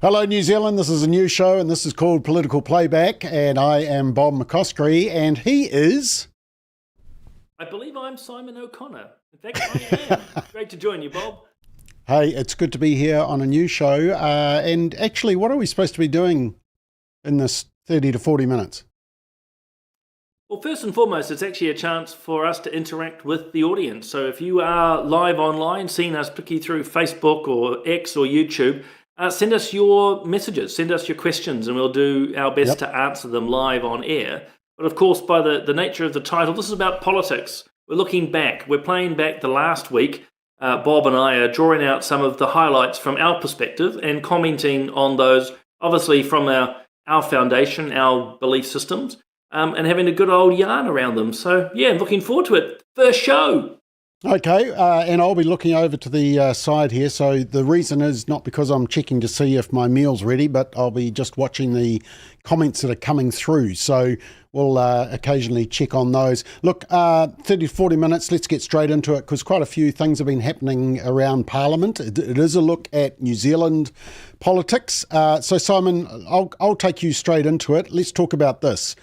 Hello, New Zealand. This is a new show, and this is called Political Playback, and I am Bob McCoskrie, and he is... I believe I'm Simon O'Connor. In fact, I am. Great to join you, Bob. Hey, it's good to be here on a new show, and actually, what are we supposed to be doing in this 30 to 40 minutes? Well, first and foremost, it's actually a chance for us to interact with the audience. So if you are live online, seeing us particularly through Facebook or X or YouTube, send us your messages, send us your questions, and we'll do our best to answer them live on air. But of course, by the nature of the title, this is about politics. We're looking back. We're playing back the last week. Bob and I are drawing out some of the highlights from our perspective and commenting on those, obviously from our foundation, our belief systems, and having a good old yarn around them. So, yeah, looking forward to it. First show. Okay, and I'll be looking over to the side here. So the reason is not because I'm checking to see if my meal's ready, but I'll be just watching the comments that are coming through. So we'll occasionally check on those. Look, 30 to 40 minutes, let's get straight into it, because quite a few things have been happening around Parliament. It is a look at New Zealand politics. So Simon, I'll take you straight into it. Let's talk about this.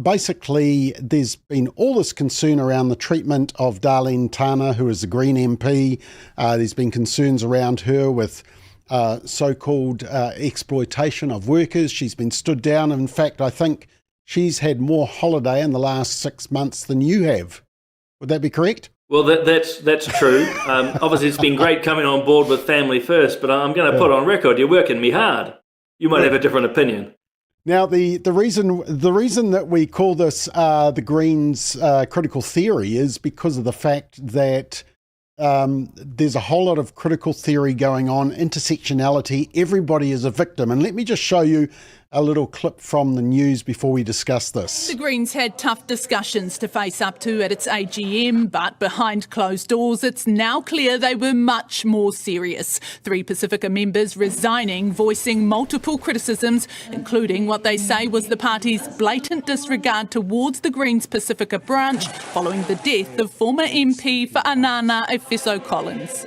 Basically, there's been all this concern around the treatment of Darlene Tāna, who is the Green MP. There's been concerns around her with so-called exploitation of workers. She's been stood down. In fact, I think she's had more holiday in the last 6 months than you have. Would that be correct? Well, that's true. Obviously, it's been great coming on board with Family First, but I'm going to put on record, you're working me hard. You might have a different opinion. Now, the reason that we call this the Greens critical theory is because of the fact that there's a whole lot of critical theory going on, intersectionality, everybody is a victim. And let me just show you a little clip from the news before we discuss this. The Greens had tough discussions to face up to at its AGM, but behind closed doors, it's now clear they were much more serious. 3 Pacifica members resigning, voicing multiple criticisms, including what they say was the party's blatant disregard towards the Greens Pacifica branch following the death of former MP for Anana Efeso Collins.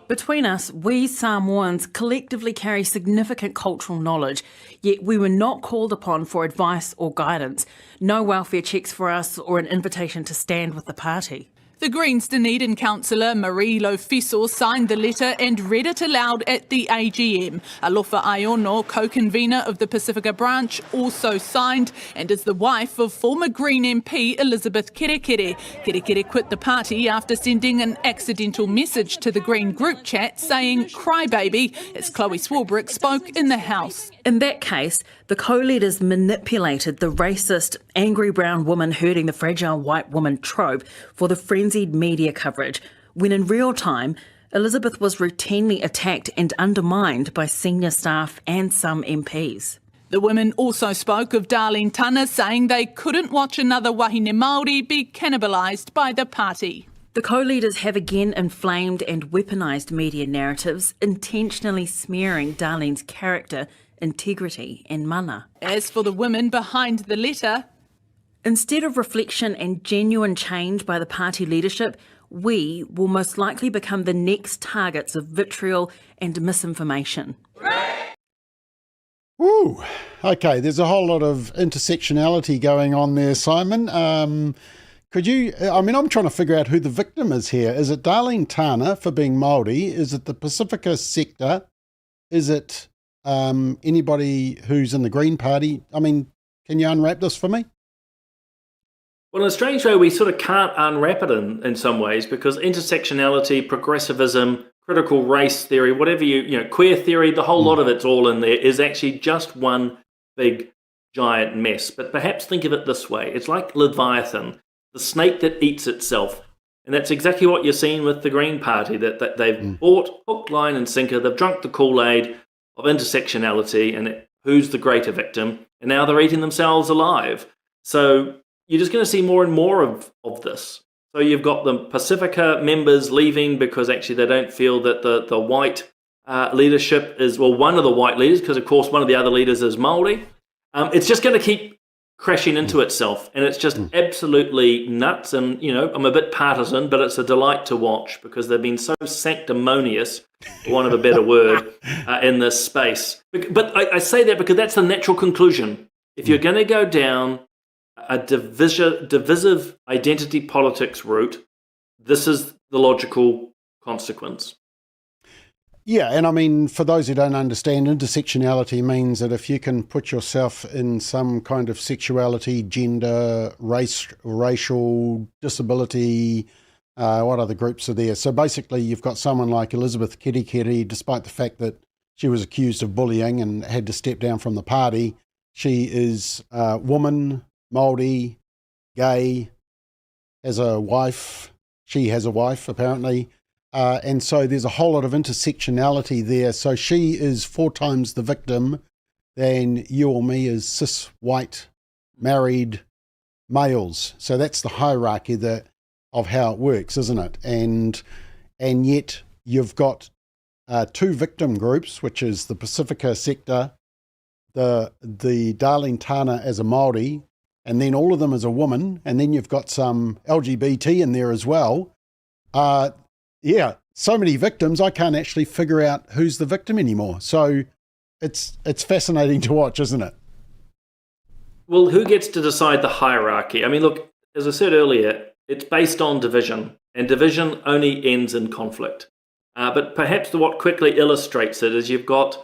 Between us, we Samoans collectively carry significant cultural knowledge, yet we were not called upon for advice or guidance. No welfare checks for us or an invitation to stand with the party. The Greens Dunedin councillor Marie Lofiso signed the letter and read it aloud at the AGM. Alofa Aiono, co-convener of the Pacifica branch, also signed and is the wife of former Green MP Elizabeth Kerekere. Kerekere quit the party after sending an accidental message to the Green group chat saying "crybaby" as Chloe Swarbrick spoke in the House. In that case, the co-leaders manipulated the racist, angry brown woman hurting the fragile white woman trope for the frenzied media coverage, when in real time, Elizabeth was routinely attacked and undermined by senior staff and some MPs. The women also spoke of Darlene Tāna, saying they couldn't watch another wahine Māori be cannibalised by the party. The co-leaders have again inflamed and weaponised media narratives, intentionally smearing Darlene's character, integrity and mana. As for the women behind the letter, instead of reflection and genuine change by the party leadership, we will most likely become the next targets of vitriol and misinformation. Ooh, okay, there's a whole lot of intersectionality going on there, Simon. I'm trying to figure out who the victim is here. Is it Darlene Tāna for being Māori? Is it the Pacifica sector? Is it anybody who's in the Green Party? I mean, can you unwrap this for me? Well, in a strange way, we sort of can't unwrap it in some ways, because intersectionality, progressivism, critical race theory, whatever queer theory, the whole lot of it's all in there, is actually just one big, giant mess. But perhaps think of it this way. It's like Leviathan, the snake that eats itself. And that's exactly what you're seeing with the Green Party, that they've bought hook, line and sinker. They've drunk the Kool-Aid of intersectionality and who's the greater victim. And now they're eating themselves alive. So you're just going to see more and more of this. So you've got the Pacifica members leaving because actually they don't feel that the white leadership is, well, one of the white leaders, because of course one of the other leaders is Māori. It's just going to keep crashing into itself, and it's just absolutely nuts. And I'm a bit partisan, but it's a delight to watch because they've been so sanctimonious, for want of a better word, in this space. But I say that because that's the natural conclusion. If you're going to go down a divisive identity politics route, this is the logical consequence. Yeah, and I mean, for those who don't understand, intersectionality means that if you can put yourself in some kind of sexuality, gender, race, racial, disability, what other groups are there? So basically you've got someone like Elizabeth Kerekere, despite the fact that she was accused of bullying and had to step down from the party. She is a woman, Māori, gay, has a wife. She has a wife, apparently. And so there's a whole lot of intersectionality there. So she is 4 times the victim than you or me as cis, white, married males. So that's the hierarchy of how it works, isn't it? And yet you've got 2 victim groups, which is the Pacifica sector, the Darlene Tāna as a Māori, and then all of them as a woman, and then you've got some LGBT in there as well. Yeah, so many victims, I can't actually figure out who's the victim anymore. So it's fascinating to watch, isn't it? Well, who gets to decide the hierarchy? I mean, look, as I said earlier, it's based on division, and division only ends in conflict. But perhaps what quickly illustrates it is you've got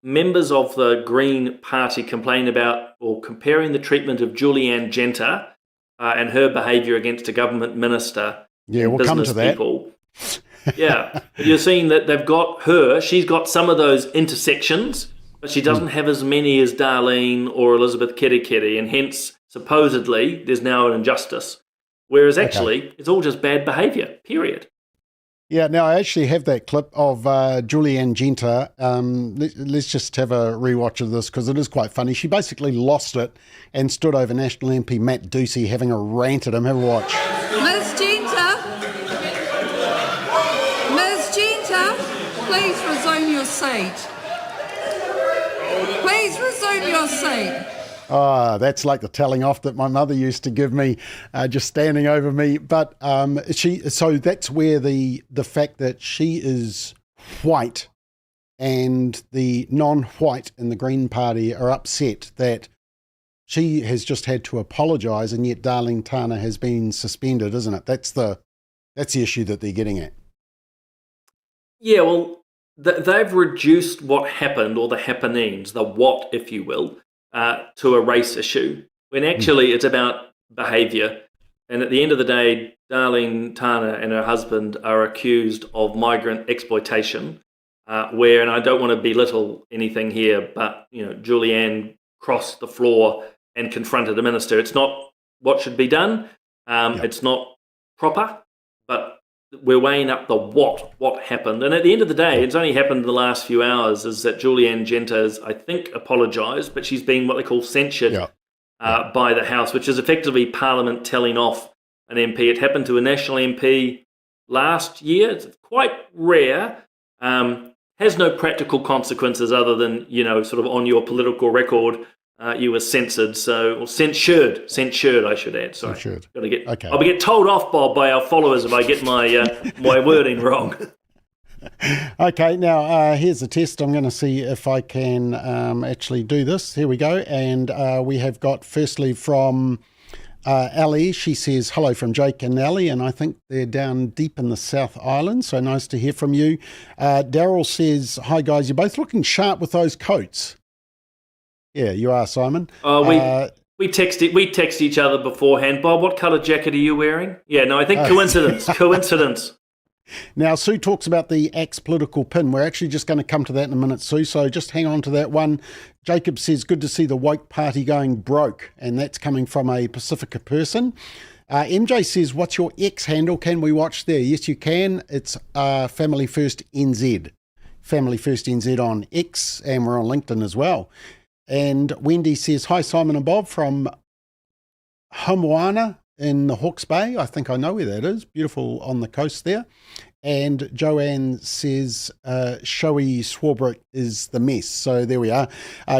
members of the Green Party complain about or comparing the treatment of Julianne Genter and her behaviour against a government minister. Yeah, we'll come to that. People. Yeah, you're seeing that they've got her. She's got some of those intersections, but she doesn't have as many as Darlene or Elizabeth Kerekere, and hence, supposedly, there's now an injustice. Whereas actually, it's all just bad behaviour, period. Yeah, now I actually have that clip of Julianne Genter. Let's just have a rewatch of this because it is quite funny. She basically lost it and stood over National MP Matt Ducey having a rant at him. Have a watch. Ms. Genter, please resume your seat. Please resume your seat. That's like the telling off that my mother used to give me, just standing over me. But so that's where the fact that she is white and the non-white in the Green Party are upset that she has just had to apologise, and yet Darlene Tāna has been suspended, isn't it? That's the issue that they're getting at. Yeah, well, they've reduced what happened, or the happenings, the what, if you will, to a race issue, when actually it's about behaviour. And at the end of the day, Darlene Tāna and her husband are accused of migrant exploitation, where, and I don't want to belittle anything here, but Julianne crossed the floor and confronted a minister. It's not what should be done. It's not proper, but we're weighing up the what happened. And at the end of the day, it's only happened in the last few hours, is that Julianne Genter has, I think, apologised, but she's been what they call censured by the House, which is effectively Parliament telling off an MP. It happened to a national MP last year. It's quite rare. Has no practical consequences other than, sort of on your political record, you were censored, or censured, I should add. Sorry. Censured. Okay. I'll get told off, Bob, by our followers if I get my wording wrong. Okay, now here's a test. I'm going to see if I can actually do this. Here we go. And we have got firstly from Ali. She says, hello from Jake and Ali, and I think they're down deep in the South Island, so nice to hear from you. Daryl says, hi guys, you're both looking sharp with those coats. Yeah, you are, Simon. We text each other beforehand. Bob, what colour jacket are you wearing? Yeah, no, I think coincidence. Now, Sue talks about the Axe political pin. We're actually just going to come to that in a minute, Sue, so just hang on to that one. Jacob says, good to see the woke party going broke, and that's coming from a Pacifica person. MJ says, what's your X handle? Can we watch there? Yes, you can. It's Family First NZ. Family First NZ on X, and we're on LinkedIn as well. And Wendy says, hi, Simon and Bob from Homoana. in the Hawke's Bay. I think I know where that is. Beautiful on the coast there. And Joanne says, showy Swarbrick is the mess. So there we are.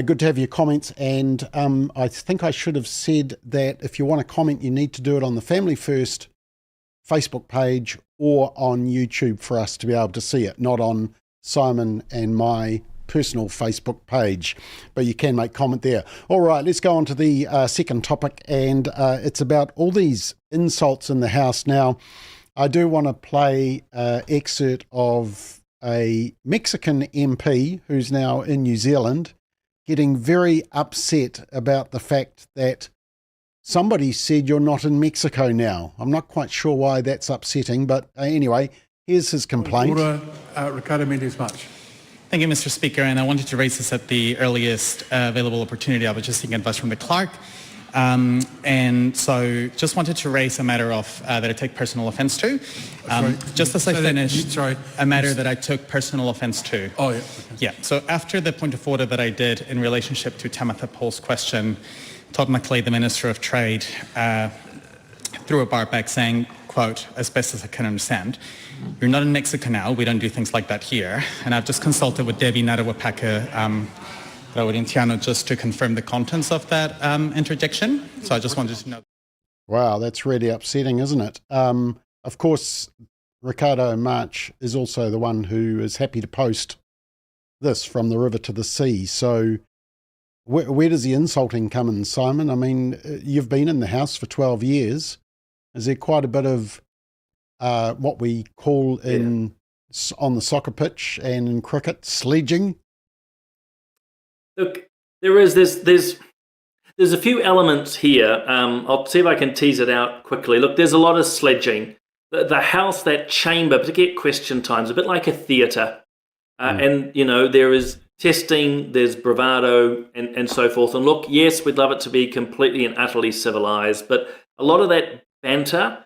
Good to have your comments. And I think I should have said that if you want to comment, you need to do it on the Family First Facebook page or on YouTube for us to be able to see it, not on Simon and my personal Facebook page, but you can make comment there. All right, let's go on to the second topic, and it's about all these insults in the House. Now, I do want to play an excerpt of a Mexican MP who's now in New Zealand getting very upset about the fact that somebody said you're not in Mexico now. I'm not quite sure why that's upsetting, but anyway, here's his complaint. Ricardo Mendes much. Thank you, Mr. Speaker, and I wanted to raise this at the earliest available opportunity. I was just seeking advice from the clerk. And so just wanted to raise a matter of that I take personal offence to. Just as I finished, a matter that I took personal offence to. Oh, yeah. Okay. Yeah, so after the point of order that I did in relationship to Tamitha Paul's question, Todd McClay, the Minister of Trade, threw a bar back saying, quote, as best as I can understand, you're not in Mexico now, we don't do things like that here. And I've just consulted with Debbie Narawapaka Rawerintiano just to confirm the contents of that interjection. So I just wanted to know. Wow, that's really upsetting, isn't it? Of course, Ricardo March is also the one who is happy to post this from the river to the sea. So where does the insulting come in, Simon? I mean, you've been in the House for 12 years. Is there quite a bit of what we call on the soccer pitch and in cricket, sledging? Look, there's a few elements here. I'll see if I can tease it out quickly. Look, there's a lot of sledging. The House, that chamber, particularly at question times, a bit like a theatre. And, you know, there is testing, there's bravado and so forth. And look, yes, we'd love it to be completely and utterly civilised, but a lot of that banter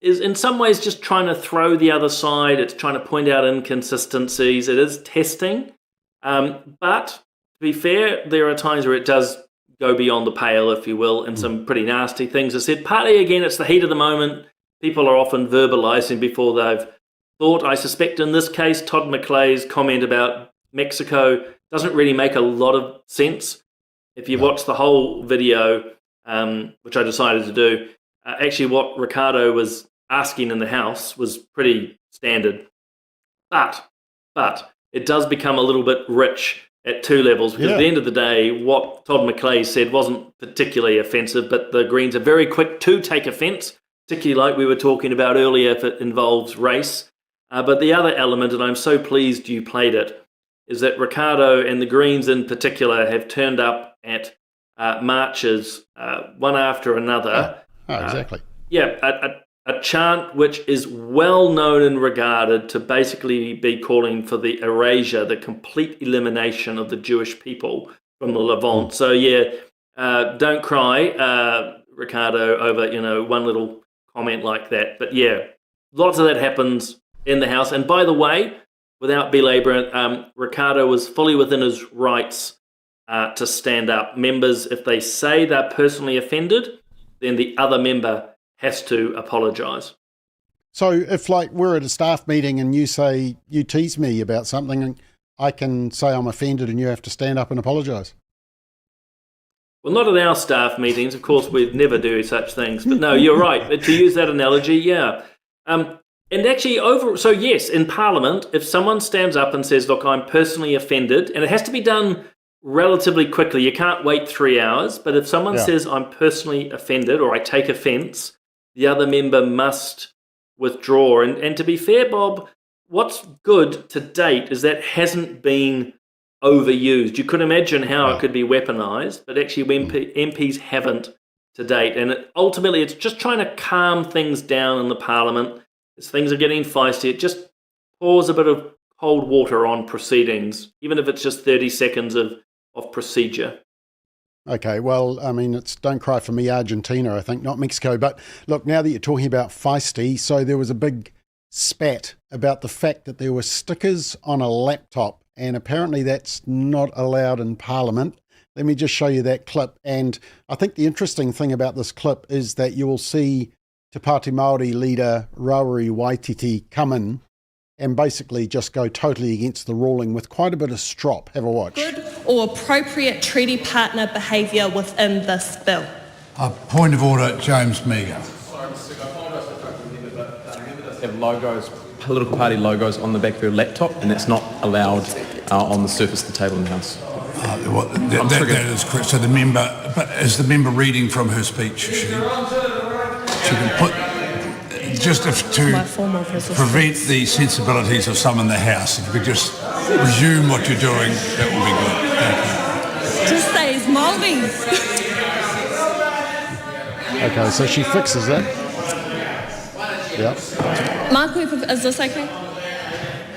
is in some ways just trying to throw the other side. It's trying to point out inconsistencies. It is testing. But to be fair, there are times where it does go beyond the pale, if you will, and some pretty nasty things are said. Partly, again, it's the heat of the moment. People are often verbalising before they've thought. I suspect in this case, Todd McClay's comment about Mexico doesn't really make a lot of sense. If you watch the whole video, which I decided to do, actually what Ricardo was asking in the House was pretty standard. But it does become a little bit rich at two levels, because at the end of the day, what Todd McClay said wasn't particularly offensive, but the Greens are very quick to take offence, particularly like we were talking about earlier if it involves race. But the other element, and I'm so pleased you played it, is that Ricardo and the Greens in particular have turned up at marches one after another. Exactly. A chant which is well known and regarded to basically be calling for the erasure, the complete elimination of the Jewish people from the Levant. So don't cry, Ricardo, over one little comment like that. But lots of that happens in the House. And by the way, without belabouring, Ricardo was fully within his rights to stand up. Members, if they say they're personally offended, then the other member has to apologise. So if we're at a staff meeting and you tease me about something, and I can say I'm offended and you have to stand up and apologise? Well, not at our staff meetings. Of course, we'd never do such things. But no, you're right. To use that analogy, and actually, yes, in Parliament, if someone stands up and says, look, I'm personally offended, and it has to be done relatively quickly. You can't wait 3 hours. But if someone says, I'm personally offended or I take offence, the other member must withdraw. And to be fair, Bob, what's good to date is that hasn't been overused. You could imagine how it could be weaponised, but actually MPs haven't to date. And ultimately, it's just trying to calm things down in the Parliament. As things are getting feisty, it just pours a bit of cold water on proceedings, even if it's just 30 seconds of procedure. Okay, well, I mean, it's don't cry for me, Argentina, I think, not Mexico. But look, now that you're talking about feisty, so there was a big spat about the fact that there were stickers on a laptop, and apparently that's not allowed in Parliament. let me just show you that clip. And I think the interesting thing about this clip is that you will see Te Pāti Māori leader Rawiri Waititi come in and basically just go totally against the ruling with quite a bit of strop. Have a watch. Good or appropriate treaty partner behaviour within this bill? A point of order, James Meagher. Have logos, political party logos on the back of your laptop, and that's not allowed on the surface of the table in the House. That is correct. So the member, but is the member reading from her speech? She can put, just to prevent the sensibilities of some in the House, if you could just resume what you're doing, that would be good. Thank you. Just say it's Māori. Okay, so she fixes it. Yeah. Marco, is this okay?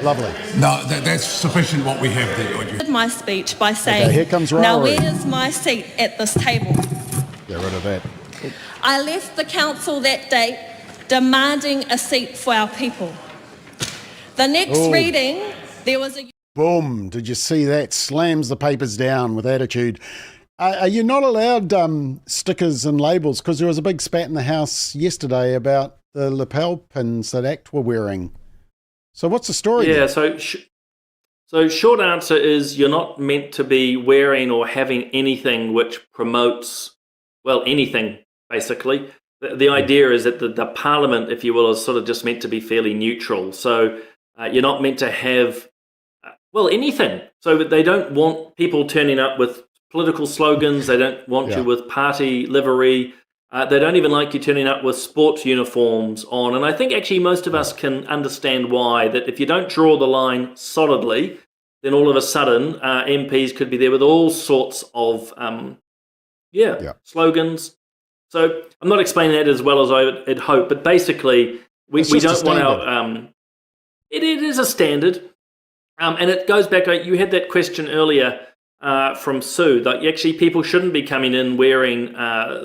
Lovely. No, that's sufficient what we have there. Did my speech by saying, okay, here comes Rawiri. now where's my seat at this table? Get rid of that. I left the council that day demanding a seat for our people. The next reading, there was a... Boom. Did you see that? Slams the papers down with attitude. Are you not allowed stickers and labels? Because there was a big spat in the House yesterday about the lapel pins that ACT were wearing. So what's the story? Yeah, there? so short answer is you're not meant to be wearing or having anything which promotes, well, anything, basically. The idea is that the Parliament, if you will, is sort of just meant to be fairly neutral. So you're not meant to have, well, anything. So they don't want people turning up with political slogans. They don't want you with party livery. They don't even like you turning up with sports uniforms on. And I think actually most of us can understand why, that if you don't draw the line solidly, then all of a sudden MPs could be there with all sorts of slogans. So I'm not explaining that as well as I would hope, but basically we don't want our... It is a standard. And it goes back, you had that question earlier from Sue, that actually people shouldn't be coming in wearing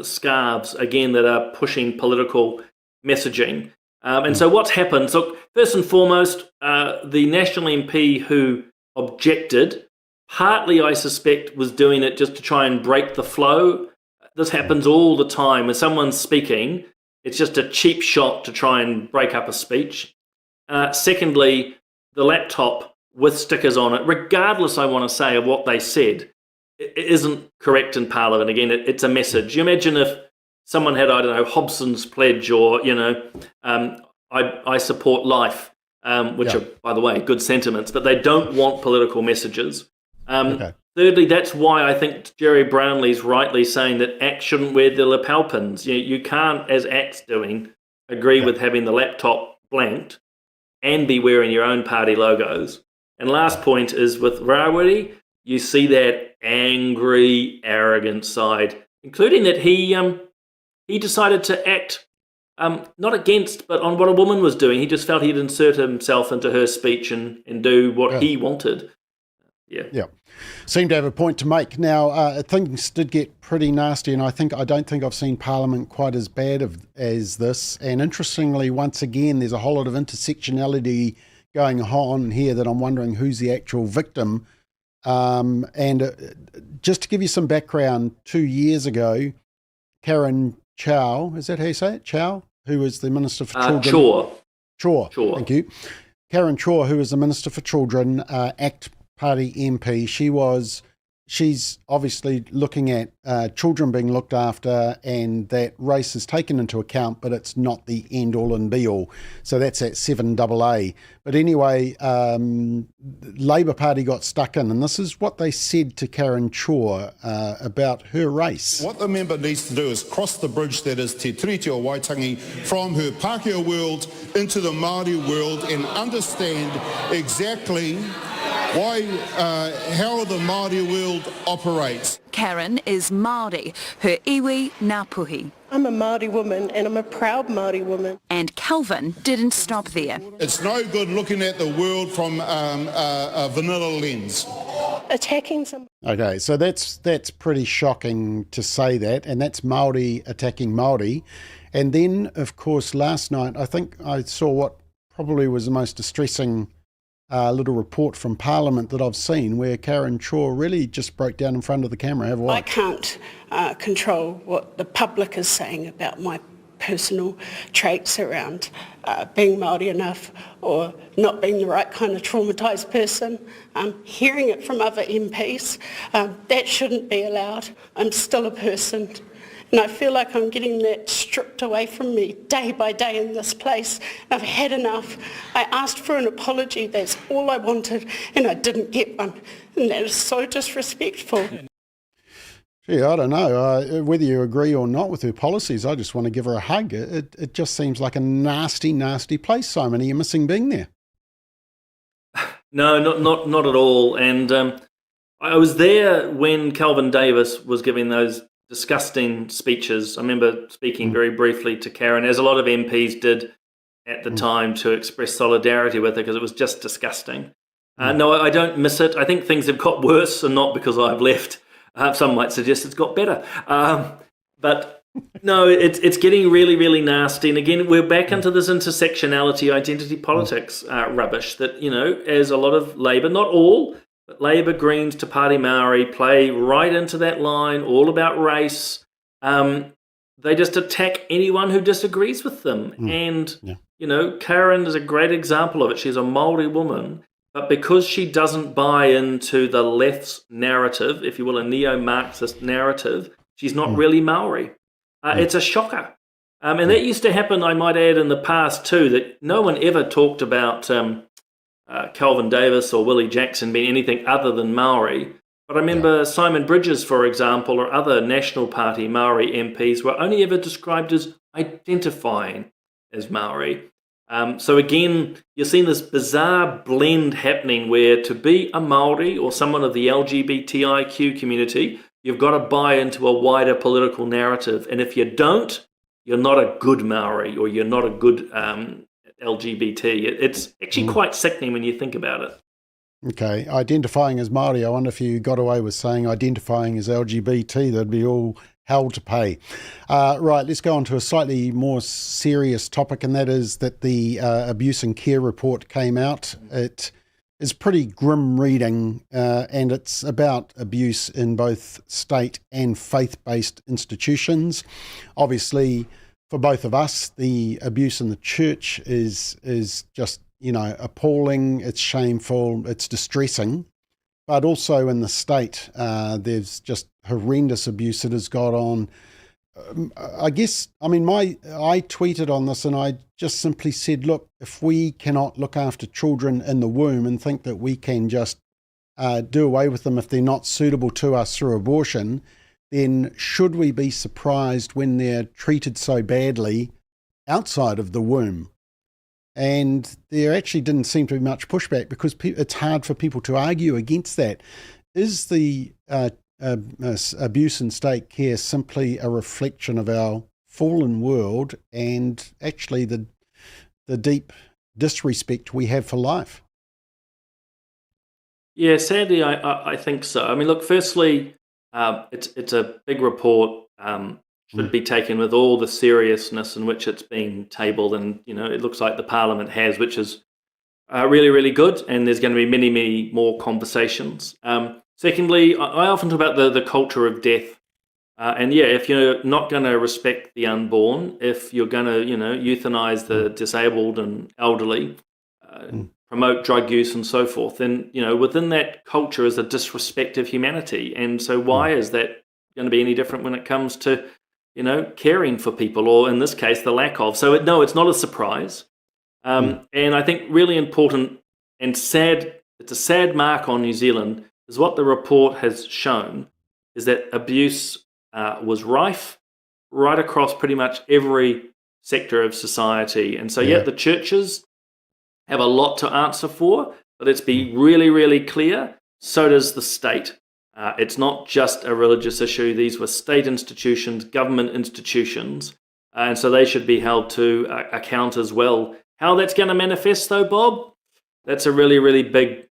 scarves, again, that are pushing political messaging. And so what's happened? So first and foremost, the National MP who objected, partly I suspect was doing it just to try and break the flow. This happens all the time. When someone's speaking, it's just a cheap shot to try and break up a speech. Secondly, the laptop with stickers on it, regardless, I want to say, of what they said, it isn't correct in Parliament. Again, it's a message. You imagine if someone had, I don't know, Hobson's Pledge or, I support life, which are, by the way, good sentiments, but they don't want political messages. Thirdly, that's why I think Jerry Brownlee's rightly saying that ACT shouldn't wear the lapel pins. You can't, as ACT's doing, agree with having the laptop blanked and be wearing your own party logos. And last point is with Rawiri, you see that angry, arrogant side, including that he decided to act not against, but on what a woman was doing. He just felt he'd insert himself into her speech and do what he wanted. Yeah. Seemed to have a point to make. Now, things did get pretty nasty, and I don't think I've seen Parliament quite as bad as this. And interestingly, once again, there's a whole lot of intersectionality going on here that I'm wondering who's the actual victim. And just to give you some background, 2 years ago, Karen Chhour, is that how you say it? Chhour, who was the Minister for Children. Chhour. Thank you. Karen Chhour, who was the Minister for Children, ACT Party MP. She's obviously looking at children being looked after, and that race is taken into account, but it's not the end all and be all. So that's at 7AA. But anyway, Labour Party got stuck in, and this is what they said to Karen Chhour about her race. What the member needs to do is cross the bridge that is Te Tiriti o Waitangi from her Pākehā world into the Māori world and understand exactly how the Māori world operates. Karen is Māori, her iwi ngā puhi. I'm a Māori woman, and I'm a proud Māori woman. And Calvin didn't stop there. It's no good looking at the world from a vanilla lens. Attacking some. Okay, so that's pretty shocking to say that, and that's Māori attacking Māori. And then, of course, last night, I think I saw what probably was the most distressing little report from Parliament that I've seen where Karen Chhour really just broke down in front of the camera. Have a I watch. can't control what the public is saying about my personal traits around being Māori enough or not being the right kind of traumatised person. Hearing it from other MPs, that shouldn't be allowed. I'm still a person. And I feel like I'm getting that stripped away from me day by day in this place. I've had enough. I asked for an apology, that's all I wanted, and I didn't get one. And that is so disrespectful. Gee, I don't know whether you agree or not with her policies. I just want to give her a hug. It just seems like a nasty, nasty place, Simon. Are you missing being there? No, not at all. And I was there when Kelvin Davis was giving those disgusting speeches. I remember speaking very briefly to Karen, as a lot of MPs did at the time, to express solidarity with her because it was just disgusting. No, I don't miss it. I think things have got worse, and not because I've left. Some might suggest it's got better. But no, it's getting really, really nasty. And again, we're back into this intersectionality, identity politics rubbish that, as a lot of Labour, not all, but Labour, Greens to Party Māori play right into that line, all about race. They just attack anyone who disagrees with them. And, Karen is a great example of it. She's a Māori woman, but because she doesn't buy into the left's narrative, if you will, a neo-Marxist narrative, she's not really Māori. It's a shocker. And that used to happen, I might add, in the past too, that no one ever talked about Kelvin Davis or Willie Jackson being anything other than Māori. But I remember Simon Bridges, for example, or other National Party Māori MPs were only ever described as identifying as Māori. So again, you're seeing this bizarre blend happening where to be a Māori or someone of the LGBTIQ community, you've got to buy into a wider political narrative. And if you don't, you're not a good Māori or you're not a good LGBT. It's actually quite sickening when you think about it. Okay, identifying as Māori, I wonder if you got away with saying identifying as LGBT, they'd be all hell to pay. Right, let's go on to a slightly more serious topic, and that is that the abuse and care report came out. It is pretty grim reading, and it's about abuse in both state and faith-based institutions. Obviously, for both of us, the abuse in the church is just, appalling, it's shameful, it's distressing. But also in the state, there's just horrendous abuse that has got on. I tweeted on this and I just simply said, look, if we cannot look after children in the womb and think that we can just do away with them if they're not suitable to us through abortion, then should we be surprised when they're treated so badly outside of the womb? And there actually didn't seem to be much pushback because it's hard for people to argue against that. Is the abuse in state care simply a reflection of our fallen world and actually the deep disrespect we have for life? Yeah, sadly, I think so. I mean, look, firstly, it's a big report. Should be taken with all the seriousness in which it's being tabled, and it looks like the Parliament has, which is really, really good. And there's going to be many, many more conversations. Secondly, I often talk about the culture of death, and if you're not going to respect the unborn, if you're going to euthanize the disabled and elderly, promote drug use and so forth, then within that culture is a disrespect of humanity. And so why is that going to be any different when it comes to caring for people, or in this case, the lack of? So no, it's not a surprise. And I think really important and sad, it's a sad mark on New Zealand, is what the report has shown, is that abuse was rife right across pretty much every sector of society. And so the churches have a lot to answer for, but let's be really, really clear, so does the state. It's not just a religious issue. These were state institutions, government institutions, and so they should be held to account as well. How that's going to manifest, though, Bob, that's a really, really big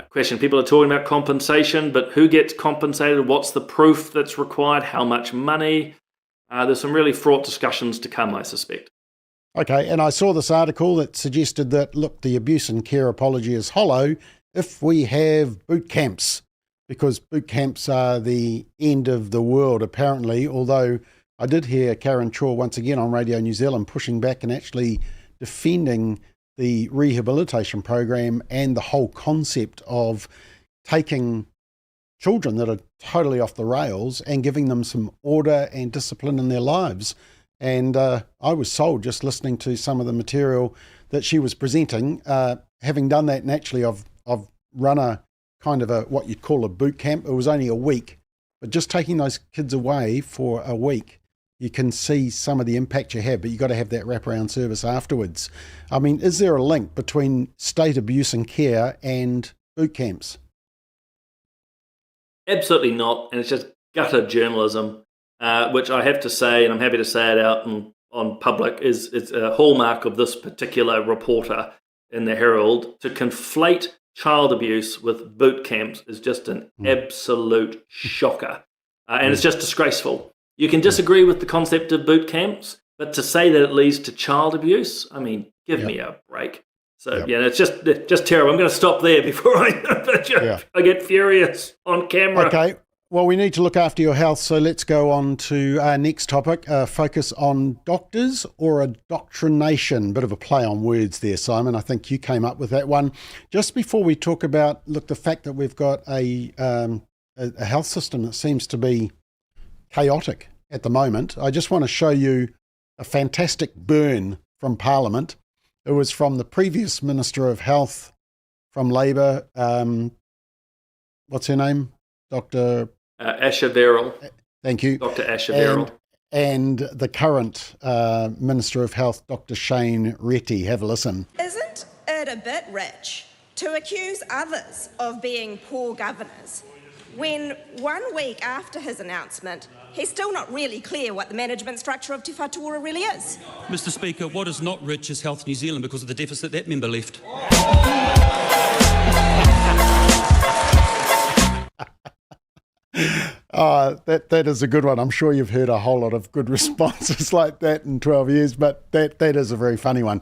question. People are talking about compensation, but who gets compensated? What's the proof that's required? How much money? There's some really fraught discussions to come, I suspect. Okay, and I saw this article that suggested that, look, the abuse and care apology is hollow if we have boot camps, because boot camps are the end of the world, apparently, although I did hear Karen Chhour once again on Radio New Zealand pushing back and actually defending the rehabilitation program and the whole concept of taking children that are totally off the rails and giving them some order and discipline in their lives. And I was sold just listening to some of the material that she was presenting. Having done that, naturally, I've run a kind of what you'd call a boot camp. It was only a week, but just taking those kids away for a week, you can see some of the impact you have, but you've got to have that wraparound service afterwards. I mean, is there a link between state abuse and care and boot camps? Absolutely not, and it's just gutter journalism, which I have to say, and I'm happy to say it out on public, is a hallmark of this particular reporter in the Herald. To conflate child abuse with boot camps is just an absolute shocker, and it's just disgraceful. You can disagree with the concept of boot camps, but to say that it leads to child abuse, I mean, give me a break. So, yeah, it's just terrible. I'm going to stop there before I get furious on camera. Okay. Well, we need to look after your health, so let's go on to our next topic, focus on doctors or indoctrination. Bit of a play on words there, Simon. I think you came up with that one. Just before we talk about, the fact that we've got a health system that seems to be chaotic at the moment, I just want to show you a fantastic burn from Parliament. It was from the previous Minister of Health from Labour. What's her name? Dr. Asha Verrill. Thank you. Dr. Asha Verrill. And the current Minister of Health, Dr. Shane Reti. Have a listen. Isn't it a bit rich to accuse others of being poor governors when 1 week after his announcement, he's still not really clear what the management structure of Te Whatu really is? Mr Speaker, what is not rich is Health New Zealand because of the deficit that member left. That is a good one. I'm sure you've heard a whole lot of good responses like that in 12 years, but that is a very funny one.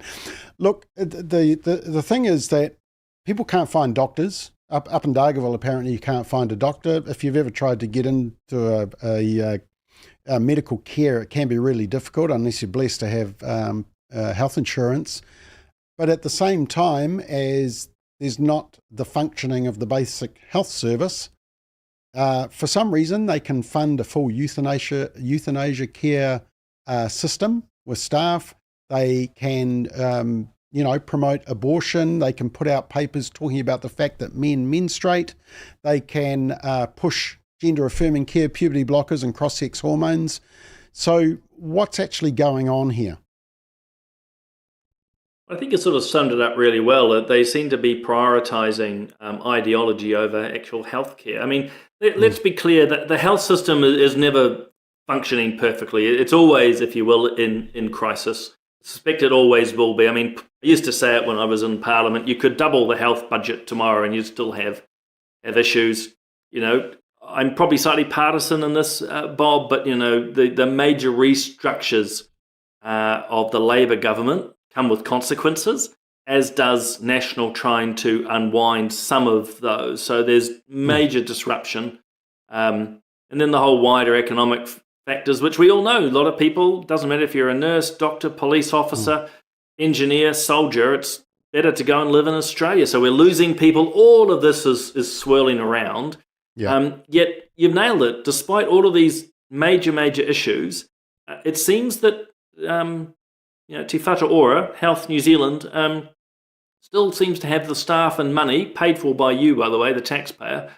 Look, the thing is that people can't find doctors. Up in Dargaville, apparently you can't find a doctor. If you've ever tried to get into a medical care, it can be really difficult unless you're blessed to have health insurance. But at the same time, as there's not the functioning of the basic health service, for some reason they can fund a full euthanasia care system with staff. They can promote abortion. They can put out papers talking about the fact that men menstruate. They can push gender-affirming care, puberty blockers and cross-sex hormones. So what's actually going on here? I think you sort of summed it up really well. They seem to be prioritising ideology over actual healthcare. I mean, let's be clear that the health system is never functioning perfectly. It's always, if you will, in crisis. I suspect it always will be. I mean, I used to say it when I was in Parliament, you could double the health budget tomorrow and you'd still have issues. I'm probably slightly partisan in this, Bob, but, the major restructures of the Labour government come with consequences, as does National trying to unwind some of those. So there's major disruption. And then the whole wider economic factors, which we all know, a lot of people, doesn't matter if you're a nurse, doctor, police officer, engineer, soldier, it's better to go and live in Australia. So we're losing people. All of this is swirling around. Yeah. Yet you've nailed it. Despite all of these major issues, it seems that Te Whatu Ora, Health New Zealand, still seems to have the staff and money, paid for by you, by the way, the taxpayer,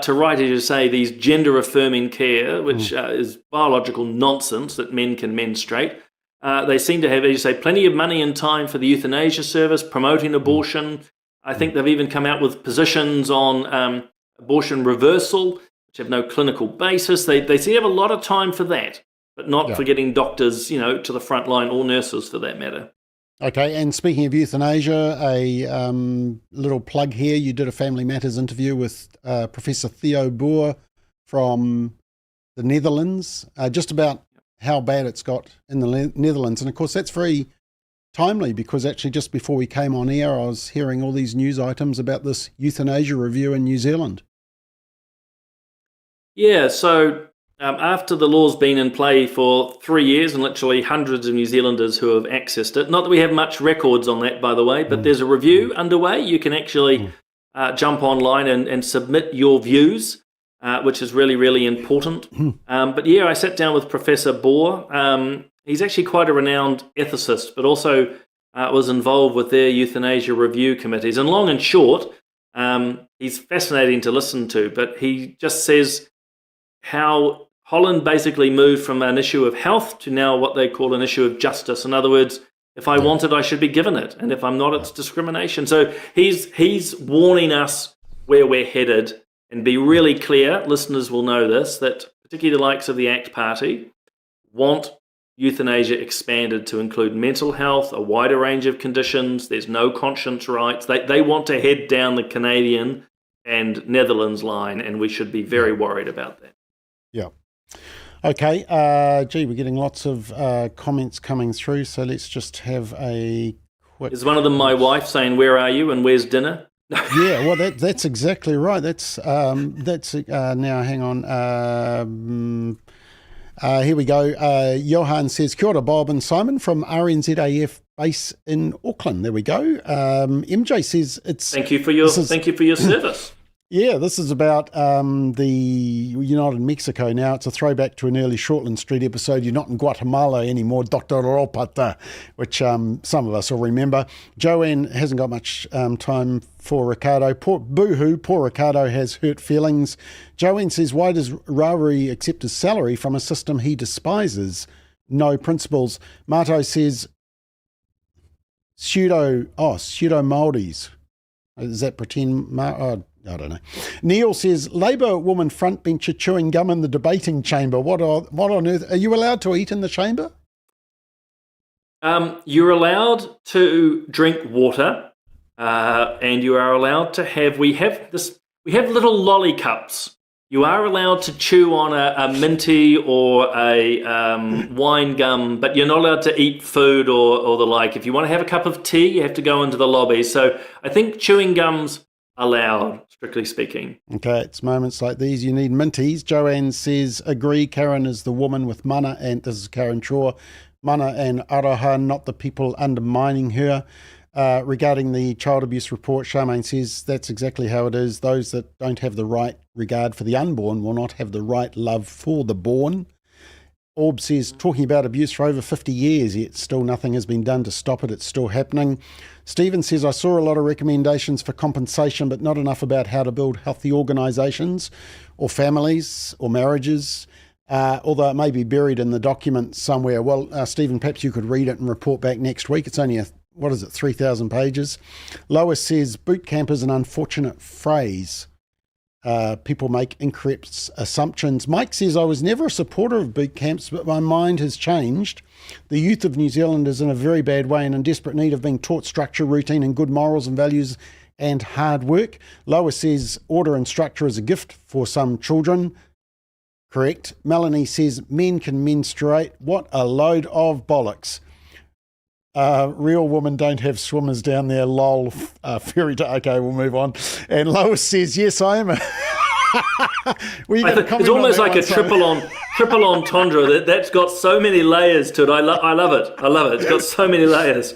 to write, as you say, these gender-affirming care, which is biological nonsense that men can menstruate. They seem to have, as you say, plenty of money and time for the euthanasia service, promoting abortion. I think they've even come out with positions on abortion reversal, which have no clinical basis. They seem to have a lot of time for that, but not for getting doctors, to the front line, or nurses for that matter. Okay, and speaking of euthanasia, a little plug here. You did a Family Matters interview with Professor Theo Boer from the Netherlands, just about how bad it's got in the Netherlands. And of course, that's very timely because actually just before we came on air, I was hearing all these news items about this euthanasia review in New Zealand. Yeah, so after the law's been in play for 3 years and literally hundreds of New Zealanders who have accessed it, not that we have much records on that, by the way, but there's a review underway. You can actually jump online and submit your views, which is really, really important. But yeah, I sat down with Professor Bohr. He's actually quite a renowned ethicist, but also was involved with their euthanasia review committees. And long and short, he's fascinating to listen to, but he just says how Holland basically moved from an issue of health to now what they call an issue of justice. In other words, if I want it, I should be given it. And if I'm not, it's discrimination. So he's warning us where we're headed, and be really clear, listeners will know this, that particularly the likes of the ACT Party want euthanasia expanded to include mental health, a wider range of conditions. There's no conscience rights. They want to head down the Canadian and Netherlands line, and we should be very worried about that. Yeah. Okay. We're getting lots of comments coming through, so let's just have a quick... Is one of them my wife saying, "Where are you and where's dinner?" Yeah, well, that's exactly right. That's now, hang on. Here we go. Johan says, "Kia ora, Bob and Simon from RNZAF base in Auckland." There we go. MJ says it's... Thank you for your service. Yeah, this is about the United Mexico now. It's a throwback to an early Shortland Street episode. You're not in Guatemala anymore, Dr. Ropata, which some of us will remember. Joanne hasn't got much time for Ricardo. Poor Ricardo has hurt feelings. Joanne says, "Why does Rawiri accept his salary from a system he despises? No principles." Mato says, pseudo Māoris. Is that pretend I don't know. Neil says, "Labour woman frontbencher chewing gum in the debating chamber. What on earth? Are you allowed to eat in the chamber?" You're allowed to drink water, and you are allowed to have. We have little lollicups. You are allowed to chew on a minty or a wine gum, but you're not allowed to eat food or the like. If you want to have a cup of tea, you have to go into the lobby. So I think chewing gum's allowed, strictly speaking. Okay, it's moments like these you need minties. Joanne says, "Agree, Karen is the woman with mana," and this is Karen Chhour, "mana and araha, not the people undermining her." Regarding the child abuse report, Charmaine says that's exactly how it is. Those that don't have the right regard for the unborn will not have the right love for the born. Orb says, "Talking about abuse for over 50 years, yet still nothing has been done to stop it. It's still happening." Stephen says, "I saw a lot of recommendations for compensation, but not enough about how to build healthy organisations or families or marriages, although it may be buried in the document somewhere." Well, Stephen, perhaps you could read it and report back next week. It's only 3,000 pages. Lois says, "Boot camp is an unfortunate phrase. People make incorrect assumptions." Mike says, "I was never a supporter of boot camps, but my mind has changed. The youth of New Zealand is in a very bad way and in desperate need of being taught structure, routine and good morals and values and hard work." Lois says, "Order and structure is a gift for some children." Correct. Melanie says, "Men can menstruate. What a load of bollocks. Real women don't have swimmers down there, lol." Fairy tale. Okay, we'll move on. And Lois says, "Yes, I am." It's almost like a triple entendre that's got so many layers to it. I love it. It's got so many layers.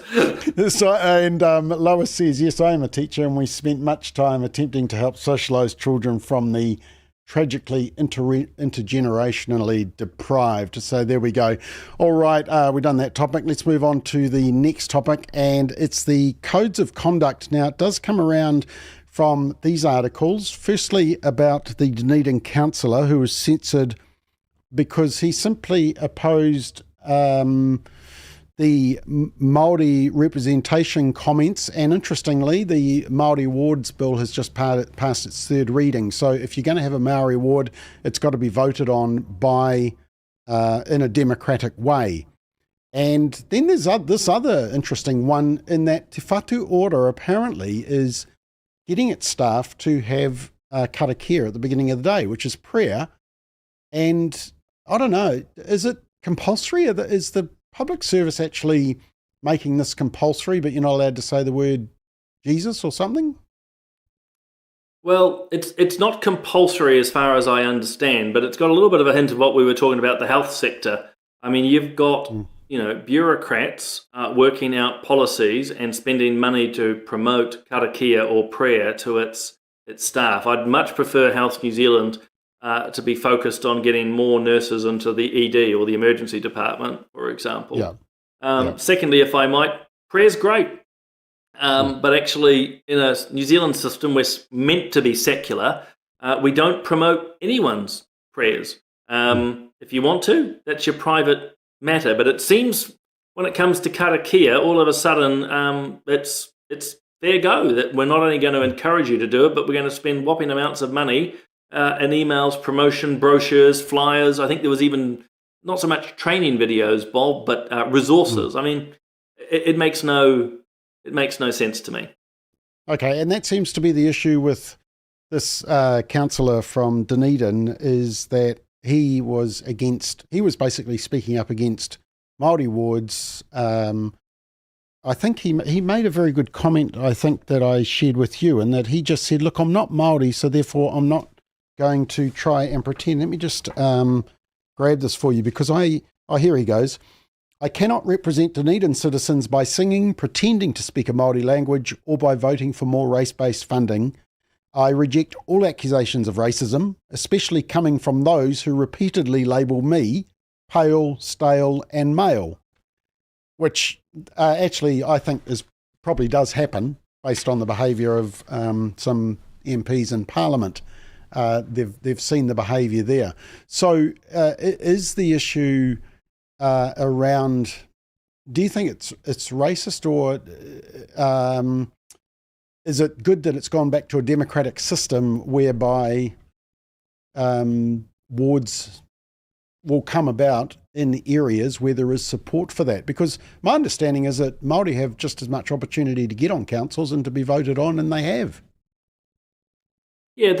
Lois says, "Yes, I am a teacher, and we spent much time attempting to help socialise children from the tragically intergenerationally deprived." So there we go. All right, we've done that topic. Let's move on to the next topic, and it's the codes of conduct. Now, it does come around from these articles. Firstly, about the Dunedin councillor who was censored because he simply opposed the Māori representation comments, and interestingly, the Māori Wards Bill has just passed its third reading. So if you're going to have a Māori ward, it's got to be voted on by in a democratic way. And then there's this other interesting one in that Te Whatu Order apparently is getting its staff to have karakia at the beginning of the day, which is prayer. And I don't know, is it compulsory? Is the public service actually making this compulsory, but you're not allowed to say the word Jesus or something? Well, it's not compulsory as far as I understand, but it's got a little bit of a hint of what we were talking about, the health sector. I mean, you've got, bureaucrats working out policies and spending money to promote karakia or prayer to its staff. I'd much prefer Health New Zealand to be focused on getting more nurses into the ED or the emergency department, for example. Secondly, if I might, prayer's great. But actually, in a New Zealand system, we're meant to be secular. We don't promote anyone's prayers. If you want to, that's your private matter. But it seems when it comes to karakia, all of a sudden, it's fair go that we're not only going to encourage you to do it, but we're going to spend whopping amounts of money in emails, promotion, brochures, flyers. I think there was even not so much training videos, Bob, but resources. I mean, it makes no sense to me. Okay, and that seems to be the issue with this councillor from Dunedin, is that he was basically speaking up against Māori wards. I think he made a very good comment, I think, that I shared with you, and that he just said, look, I'm not Māori, so therefore I'm not going to try and pretend. Let me just grab this for you, because here he goes. I cannot represent Dunedin citizens by singing, pretending to speak a Māori language, or by voting for more race-based funding. I reject all accusations of racism, especially coming from those who repeatedly label me pale, stale and male, which actually I think probably does happen based on the behaviour of some MPs in Parliament. They've seen the behaviour there. So is the issue around, do you think it's racist, or is it good that it's gone back to a democratic system whereby wards will come about in areas where there is support for that? Because my understanding is that Māori have just as much opportunity to get on councils and to be voted on, and they have. Yeah,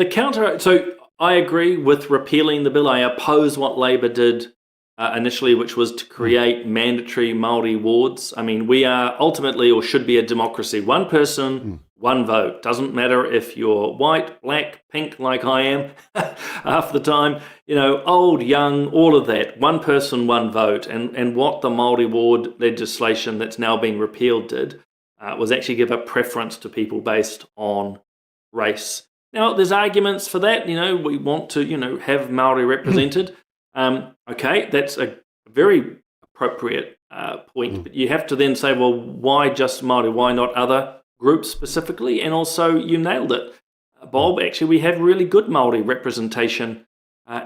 so I agree with repealing the bill. I oppose what Labour did initially, which was to create mandatory Māori wards. I mean, we are ultimately, or should be, a democracy. One person, one vote. Doesn't matter if you're white, black, pink, like I am half the time, old, young, all of that. One person, one vote. And what the Māori ward legislation that's now been repealed did was actually give a preference to people based on race. Now, there's arguments for that. We want to, have Māori represented. Okay, that's a very appropriate point. But you have to then say, well, why just Māori? Why not other groups specifically? And also, you nailed it, Bob. Actually, we have really good Māori representation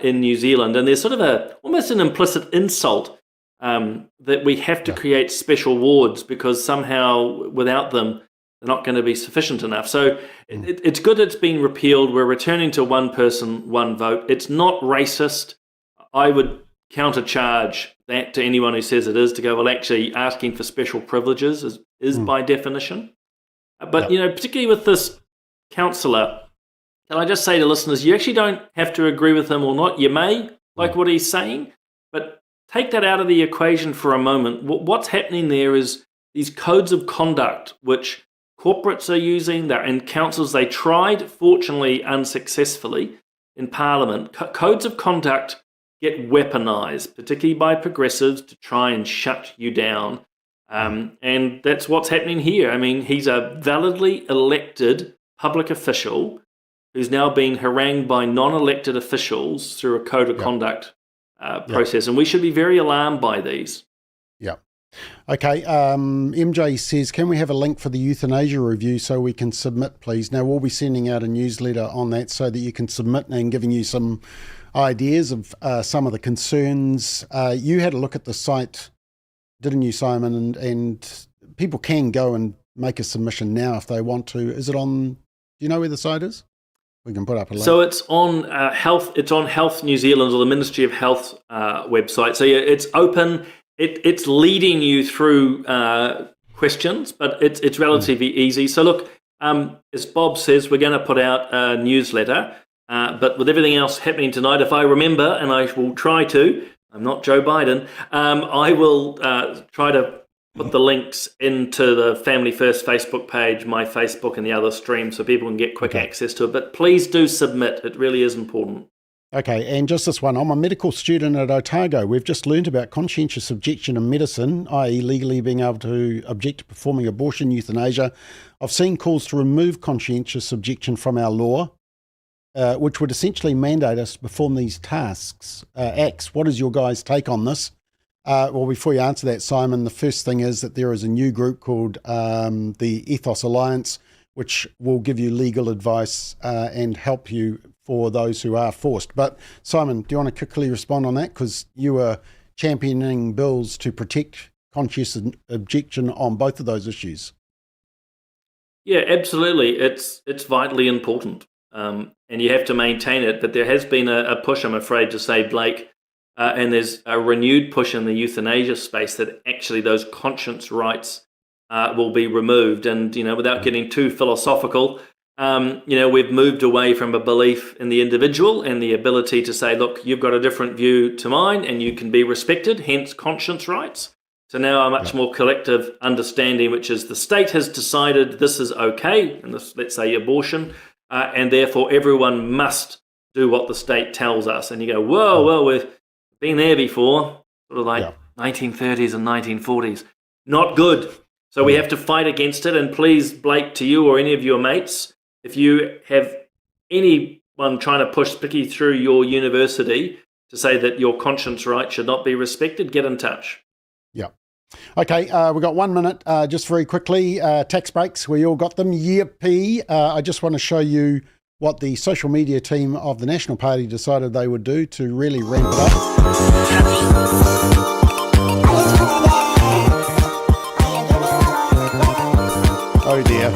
in New Zealand. And there's sort of almost an implicit insult that we have to create special wards because somehow without them, they're not going to be sufficient enough. So it's good it's been repealed. We're returning to one person, one vote. It's not racist. I would countercharge that to anyone who says it is, to go, well, actually asking for special privileges is by definition. But, particularly with this councillor, can I just say to listeners, you actually don't have to agree with him or not. You may like what he's saying, but take that out of the equation for a moment. What's happening there is these codes of conduct, which corporates are using, and councils, they tried, fortunately unsuccessfully, in Parliament. Codes of conduct get weaponised, particularly by progressives, to try and shut you down. And that's what's happening here. I mean, he's a validly elected public official who's now being harangued by non-elected officials through a code of conduct process. And we should be very alarmed by these. Yeah. Okay. MJ says, can we have a link for the euthanasia review so we can submit, please? Now, we'll be sending out a newsletter on that so that you can submit and giving you some ideas of some of the concerns. You had a look at the site, didn't you, Simon? And people can go and make a submission now if they want to. Is it on, do you know where the site is? We can put up a link. So it's on Health. It's on Health New Zealand, or the Ministry of Health website. So yeah, it's open. It's leading you through questions, but it's relatively easy. So look, as Bob says, we're going to put out a newsletter. But with everything else happening tonight, if I remember, and I will try to, I'm not Joe Biden, I will try to put the links into the Family First Facebook page, my Facebook, and the other stream so people can get quick access to it. But please do submit. It really is important. Okay, and just this one. I'm a medical student at Otago. We've just learned about conscientious objection in medicine, i.e. legally being able to object to performing abortion, euthanasia. I've seen calls to remove conscientious objection from our law, which would essentially mandate us to perform these acts. What is your guys' take on this? Well, before you answer that, Simon, the first thing is that there is a new group called the Ethos Alliance, which will give you legal advice and help you for those who are forced. But Simon, do you want to quickly respond on that? Because you were championing bills to protect conscientious objection on both of those issues. Yeah, absolutely. It's vitally important, and you have to maintain it. But there has been a push, I'm afraid to say, Blake, and there's a renewed push in the euthanasia space that actually those conscience rights will be removed. And, without getting too philosophical, we've moved away from a belief in the individual and the ability to say, look, you've got a different view to mine and you can be respected, hence conscience rights. So now a much more collective understanding, which is the state has decided this is okay, and this, let's say abortion, and therefore everyone must do what the state tells us. And you go, whoa, well, we've been there before, sort of like 1930s and 1940s. Not good. So we have to fight against it. And please, Blake, to you or any of your mates, if you have anyone trying to push Spicky through your university to say that your conscience right should not be respected, get in touch. Yeah. Okay, we've got 1 minute, just very quickly. Tax breaks, we all got them. Yippee. I just want to show you what the social media team of the National Party decided they would do to really ramp it up. Oh dear.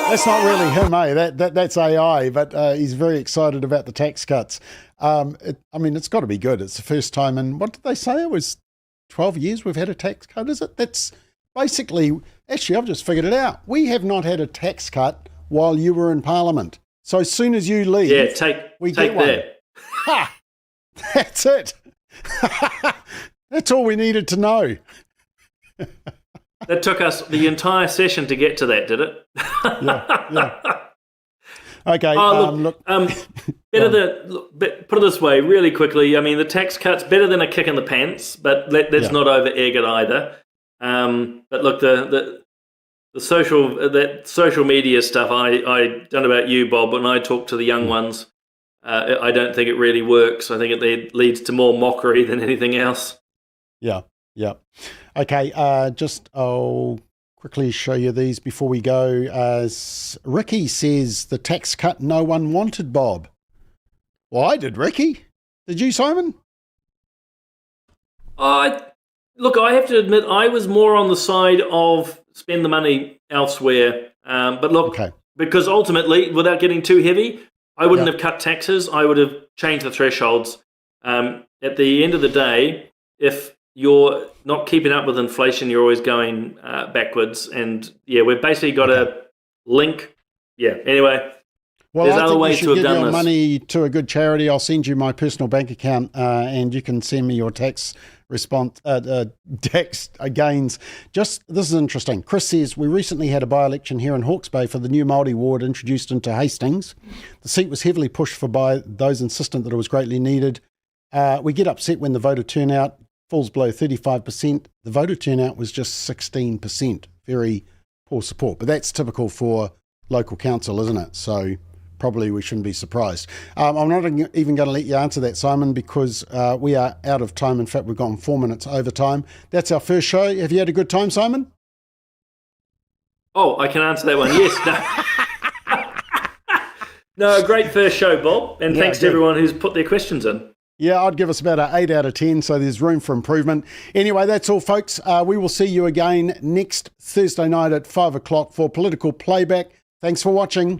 That's not really him, eh? That's AI, but he's very excited about the tax cuts. It's got to be good. It's the first time in, what did they say? It was 12 years we've had a tax cut, is it? That's basically, actually, I've just figured it out. We have not had a tax cut while you were in Parliament. So as soon as you leave, we get one. That. Ha! That's it. That's all we needed to know. That took us the entire session to get to that, did it? Yeah. Okay. Better than, put it this way, really quickly. I mean, the tax cut's better than a kick in the pants, but let's not over egg it either. But look, the social media stuff. I don't know about you, Bob, but when I talk to the young ones, I don't think it really works. I think it leads to more mockery than anything else. Yeah. Okay, I'll quickly show you these before we go. Ricky says the tax cut no one wanted, Bob. Well, I did, Ricky. Did you, Simon? Look, I have to admit, I was more on the side of spend the money elsewhere. But look, because ultimately, without getting too heavy, I wouldn't have cut taxes. I would have changed the thresholds. At the end of the day, if you're not keeping up with inflation, you're always going backwards. And we've basically got a link. Yeah, anyway, there's other ways to have done this. Money to a good charity. I'll send you my personal bank account and you can send me your tax gains. This is interesting. Chris says, we recently had a by-election here in Hawke's Bay for the new Māori ward introduced into Hastings. The seat was heavily pushed for by those insistent that it was greatly needed. We get upset when the voter turnout falls below 35%. The voter turnout was just 16%. Very poor support. But that's typical for local council, isn't it? So probably we shouldn't be surprised. I'm not even going to let you answer that, Simon, because we are out of time. In fact, we've gone 4 minutes over time. That's our first show. Have you had a good time, Simon? Oh, I can answer that one. Yes. No, great first show, Bob. And thanks to everyone who's put their questions in. Yeah, I'd give us about an 8 out of 10, so there's room for improvement. Anyway, that's all, folks. We will see you again next Thursday night at 5 o'clock for Political Playback. Thanks for watching.